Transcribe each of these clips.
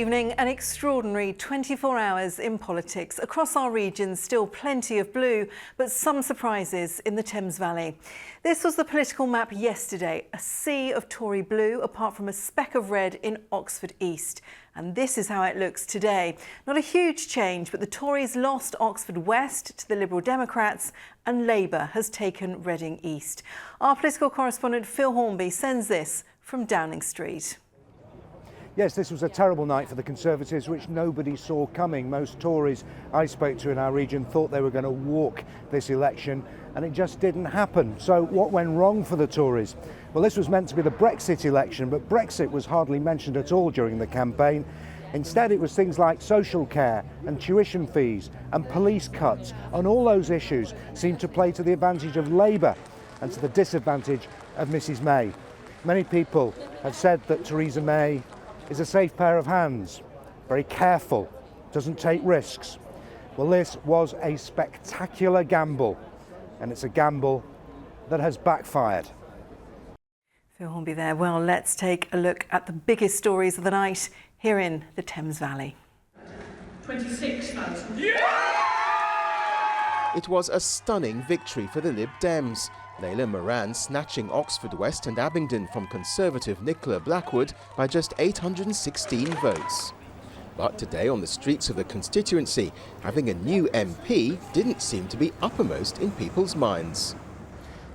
evening. An extraordinary 24 hours in politics. Across our region, still plenty of blue, but some surprises in the Thames Valley. This was the political map yesterday. A sea of Tory blue, apart from a speck of red in Oxford East. And this is how it looks today. Not a huge change, but the Tories lost Oxford West to the Liberal Democrats and Labour has taken Reading East. Our political correspondent Phil Hornby sends this from Downing Street. Yes, this was a terrible night for the Conservatives, which nobody saw coming. Most Tories I spoke to in our region thought they were going to walk this election, and it just didn't happen. So what went wrong for the Tories? Well, this was meant to be the Brexit election, but Brexit was hardly mentioned at all during the campaign. Instead, it was things like social care and tuition fees and police cuts, and all those issues seemed to play to the advantage of Labour and to the disadvantage of Mrs May. Many people have said that Theresa May is a safe pair of hands, very careful, doesn't take risks. Well, this was a spectacular gamble, and it's a gamble that has backfired. Phil Hornby there. Well, let's take a look at the biggest stories of the night here in the Thames Valley. 26,000. It was a stunning victory for the Lib Dems. Layla Moran snatching Oxford West and Abingdon from Conservative Nicola Blackwood by just 816 votes. But today on the streets of the constituency, having a new MP didn't seem to be uppermost in people's minds.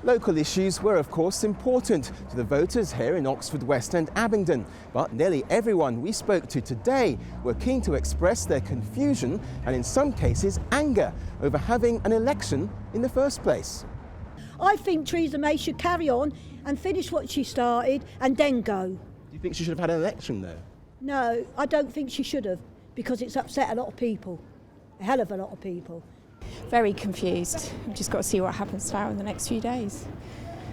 Local issues were of course important to the voters here in Oxford West and Abingdon, but nearly everyone we spoke to today were keen to express their confusion and in some cases anger over having an election in the first place. I think Theresa May should carry on and finish what she started and then go. Do you think she should have had an election though? No, I don't think she should have, because it's upset a lot of people, a hell of a lot of people. Very confused. We've just got to see what happens to her in the next few days.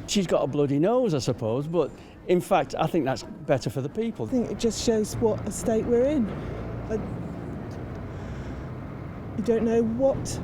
She's got a bloody nose, I suppose, but in fact I think that's better for the people. I think it just shows what a state we're in. You don't know what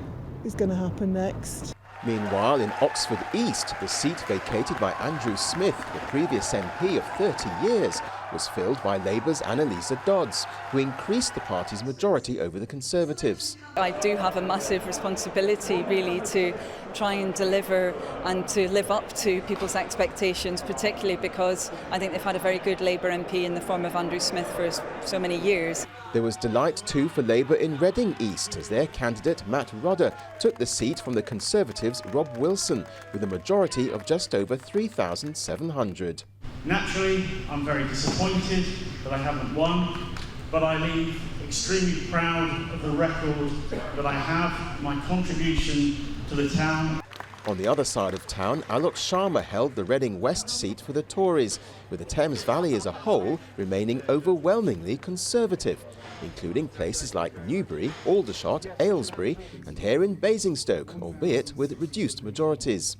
is going to happen next. Meanwhile, in Oxford East, the seat vacated by Andrew Smith, the previous MP of 30 years, was filled by Labour's Annalisa Dodds, who increased the party's majority over the Conservatives. I do have a massive responsibility really to try and deliver and to live up to people's expectations, particularly because I think they've had a very good Labour MP in the form of Andrew Smith for so many years. There was delight too for Labour in Reading East as their candidate Matt Rodder took the seat from the Conservatives' Rob Wilson with a majority of just over 3,700. Naturally, I'm very disappointed that I haven't won, but I leave extremely proud of the record that I have, my contribution to the town. On the other side of town, Alok Sharma held the Reading West seat for the Tories, with the Thames Valley as a whole remaining overwhelmingly Conservative, including places like Newbury, Aldershot, Aylesbury and here in Basingstoke, albeit with reduced majorities.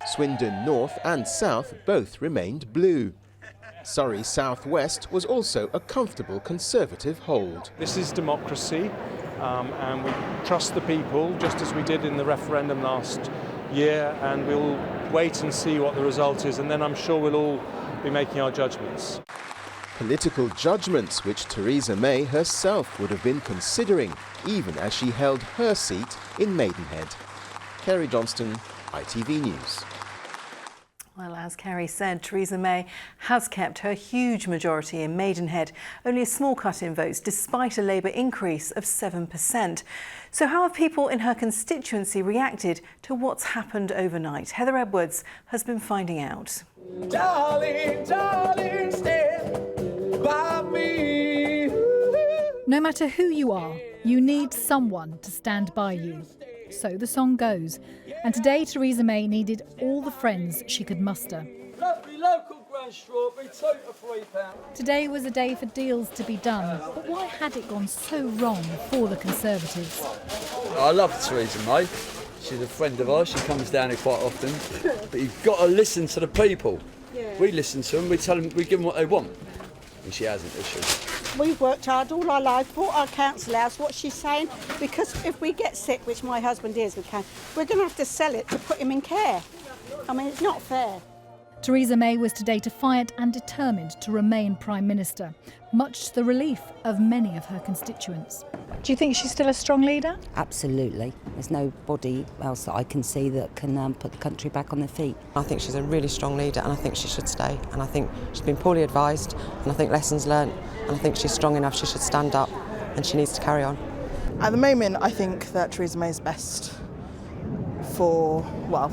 Swindon North and South both remained blue. Surrey South West was also a comfortable Conservative hold. This is democracy and we trust the people just as we did in the referendum last year, and we'll wait and see what the result is, and then I'm sure we'll all be making our judgments. Political judgments which Theresa May herself would have been considering even as she held her seat in Maidenhead. Kerry Johnston, ITV News. Well, as Kerry said, Theresa May has kept her huge majority in Maidenhead, only a small cut in votes despite a Labour increase of 7%. So how have people in her constituency reacted to what's happened overnight? Heather Edwards has been finding out. Darling, darling, stand by me. No matter who you are, you need someone to stand by you. So the song goes. And today, Theresa May needed all the friends she could muster. Lovely local ground strawberry, 2 for £3. Today was a day for deals to be done. But why had it gone so wrong for the Conservatives? I love Theresa May. She's a friend of ours. She comes down here quite often. But you've got to listen to the people. Yeah. We listen to them. We tell them. We give them what they want. And she hasn't, has she? We've worked hard all our life, bought our council house, what she's saying, because if we get sick, which my husband is, we're going to have to sell it to put him in care. I mean, it's not fair. Theresa May was today defiant and determined to remain Prime Minister, much to the relief of many of her constituents. Do you think she's still a strong leader? Absolutely. There's nobody else that I can see that can put the country back on their feet. I think she's a really strong leader and I think she should stay. And I think she's been poorly advised and I think lessons learnt. And I think she's strong enough, she should stand up and she needs to carry on. At the moment, I think that Theresa May is best for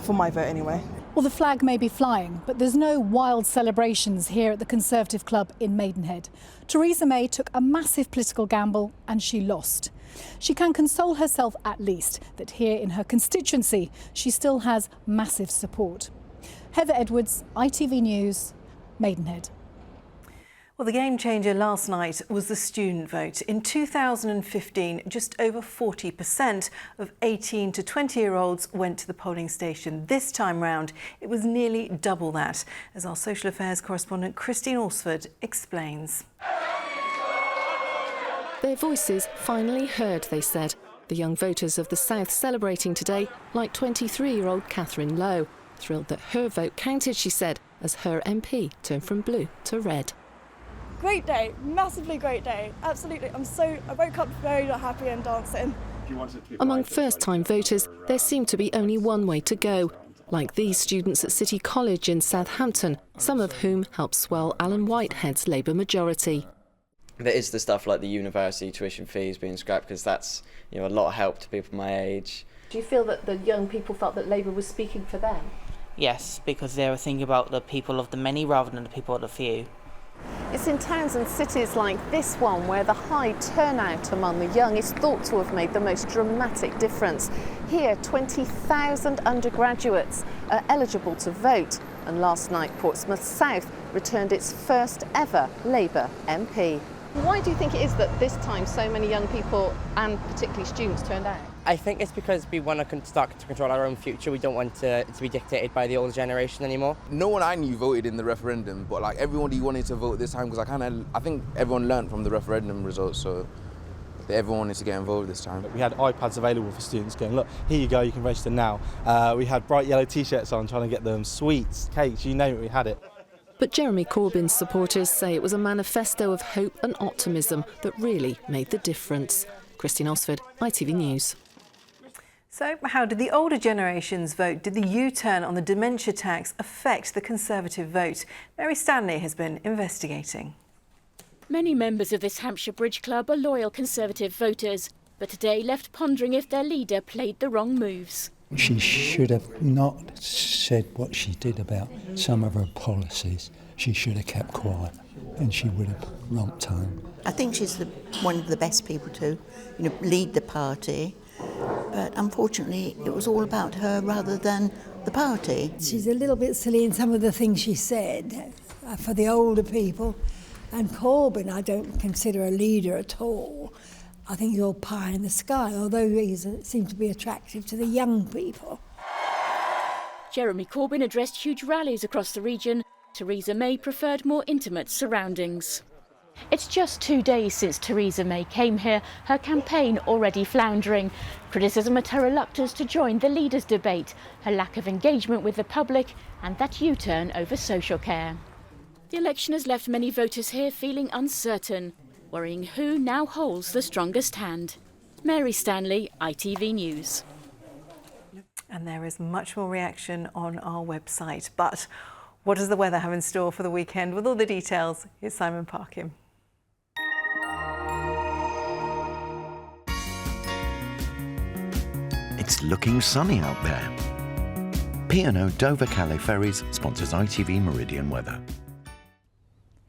my vote anyway. Well, the flag may be flying, but there's no wild celebrations here at the Conservative Club in Maidenhead. Theresa May took a massive political gamble and she lost. She can console herself at least that here in her constituency she still has massive support. Heather Edwards, ITV News, Maidenhead. Well, the game changer last night was the student vote. In 2015, just over 40% of 18 to 20-year-olds went to the polling station. This time round, it was nearly double that, as our social affairs correspondent Christine Alsford explains. Their voices finally heard, they said. The young voters of the South celebrating today, like 23-year-old Catherine Lowe, thrilled that her vote counted, she said, as her MP turned from blue to red. Great day, massively great day, absolutely. I woke up very happy and dancing. Among first-time voters, there seemed to be only one way to go, like these students at City College in Southampton, some of whom helped swell Alan Whitehead's Labour majority. There is the stuff like the university tuition fees being scrapped, because that's a lot of help to people my age. Do you feel that the young people felt that Labour was speaking for them? Yes, because they were thinking about the people of the many rather than the people of the few. It's in towns and cities like this one where the high turnout among the young is thought to have made the most dramatic difference. Here, 20,000 undergraduates are eligible to vote, and last night Portsmouth South returned its first ever Labour MP. Why do you think it is that this time so many young people and particularly students turned out? I think it's because we want to start to control our own future. We don't want to be dictated by the older generation anymore. No one I knew voted in the referendum, but like everybody wanted to vote this time because I think everyone learnt from the referendum results, so everyone wanted to get involved this time. We had iPads available for students going, look, here you go, you can register now. We had bright yellow T-shirts on trying to get them sweets, cakes, you name it, we had it. But Jeremy Corbyn's supporters say it was a manifesto of hope and optimism that really made the difference. Christine Alsford, ITV News. So, how did the older generations vote? Did the U-turn on the dementia tax affect the Conservative vote? Mary Stanley has been investigating. Many members of this Hampshire Bridge Club are loyal Conservative voters, but today left pondering if their leader played the wrong moves. She should have not said what she did about some of her policies. She should have kept quiet and she would have romped home. I think she's one of the best people to lead the party. But unfortunately, it was all about her rather than the party. She's a little bit silly in some of the things she said for the older people. And Corbyn, I don't consider a leader at all. I think he's all pie in the sky, although he seems to be attractive to the young people. Jeremy Corbyn addressed huge rallies across the region. Theresa May preferred more intimate surroundings. It's just 2 days since Theresa May came here, her campaign already floundering. Criticism at her reluctance to join the leaders' debate, her lack of engagement with the public and that U-turn over social care. The election has left many voters here feeling uncertain, worrying who now holds the strongest hand. Mary Stanley, ITV News. And there is much more reaction on our website. But what does the weather have in store for the weekend? With all the details, here's Simon Parkin. It's looking sunny out there. P&O Dover Calais Ferries sponsors ITV Meridian weather.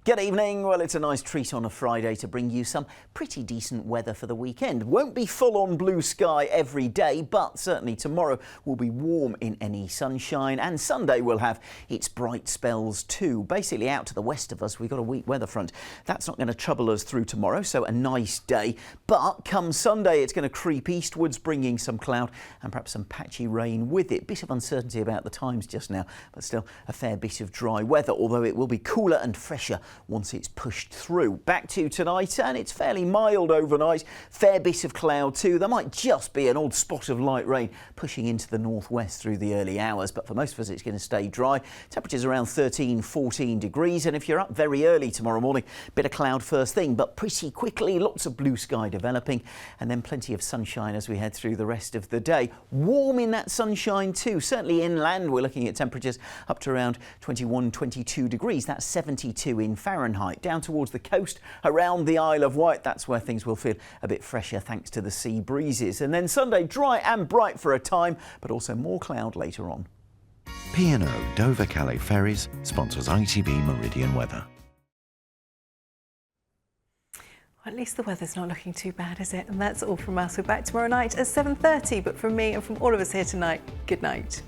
Good evening. Well, it's a nice treat on a Friday to bring you some pretty decent weather for the weekend. Won't be full-on blue sky every day, but certainly tomorrow will be warm in any sunshine, and Sunday will have its bright spells too. Basically out to the west of us, we've got a weak weather front. That's not going to trouble us through tomorrow, so a nice day. But come Sunday, it's going to creep eastwards, bringing some cloud and perhaps some patchy rain with it. Bit of uncertainty about the times just now, but still a fair bit of dry weather, although it will be cooler and fresher once it's pushed through. Back to tonight, and it's fairly mild overnight. Fair bit of cloud too. There might just be an odd spot of light rain pushing into the northwest through the early hours, but for most of us it's going to stay dry. Temperatures around 13-14 degrees, and if you're up very early tomorrow morning, bit of cloud first thing, but pretty quickly lots of blue sky developing, and then plenty of sunshine as we head through the rest of the day. Warm in that sunshine too. Certainly inland we're looking at temperatures up to around 21-22 degrees. That's 72 in Fahrenheit. Down towards the coast around the Isle of Wight, that's where things will feel a bit fresher thanks to the sea breezes. And then Sunday, dry and bright for a time, but also more cloud later on. P&O Dover Calais Ferries sponsors ITV Meridian Weather. At least the weather's not looking too bad, is it? And that's all from us. We're back tomorrow night at 7:30. But from me and from all of us here tonight, good night.